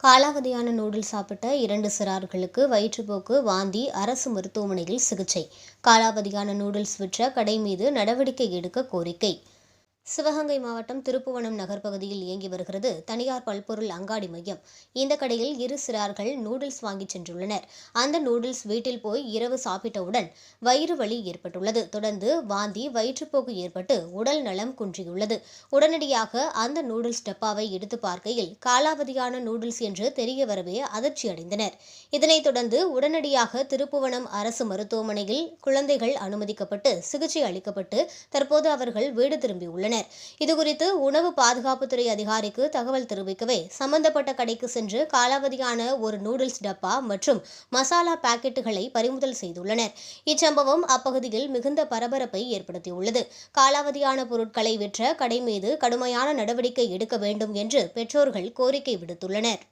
காலாவதியான நூடுல்ஸ் சாப்பிட்ட 2 சிறார்களுக்கு வயிற்றுப்போக்கு, வாந்தி, அரசு மருத்துவமனையில் சிகிச்சை. காலாவதியான நூடுல்ஸ் விற்ற கடை மீது நடவடிக்கை எடுக்க கோரிக்கை. சிவகங்கை மாவட்டம் திருப்புவனம் நகர் பகுதியில் இயங்கி வருகிறது தனியார் பல்பொருள் அங்காடி மையம். இந்த கடையில் 2 சிறார்கள் நூடுல்ஸ் வாங்கி சென்றுள்ளனர். அந்த நூடுல்ஸ் வீட்டில் போய் இரவு சாப்பிட்டவுடன் வயிறு வலி ஏற்பட்டுள்ளது. தொடர்ந்து வாந்தி, வயிற்றுப்போக்கு ஏற்பட்டு உடல் நலம் குன்றியுள்ளது. உடனடியாக அந்த நூடுல்ஸ் டப்பாவை எடுத்து பார்க்கையில் காலாவதியான நூடுல்ஸ் என்று தெரிய வரவே அதிர்ச்சி அடைந்தனர். இதனைத் தொடர்ந்து உடனடியாக திருப்புவனம் அரசு மருத்துவமனையில் குழந்தைகள் அனுமதிக்கப்பட்டு சிகிச்சை அளிக்கப்பட்டு தற்போது அவர்கள் வீடு திரும்பியுள்ளனர். இதுகுறித்து உணவு பாதுகாப்புத்துறை அதிகாரிக்கு தகவல் தெரிவிக்கவே சம்பந்தப்பட்ட கடைக்கு சென்று காலாவதியான ஒரு நூடுல்ஸ் டப்பா மற்றும் மசாலா பாக்கெட்டுகளை பறிமுதல் செய்துள்ளனர். இச்சம்பவம் அப்பகுதியில் மிகுந்த பரபரப்பை ஏற்படுத்தியுள்ளது. காலாவதியான பொருட்களை விற்ற கடை மீது கடுமையான நடவடிக்கை எடுக்க வேண்டும் என்று பெற்றோர்கள் கோரிக்கை விடுத்துள்ளனர்.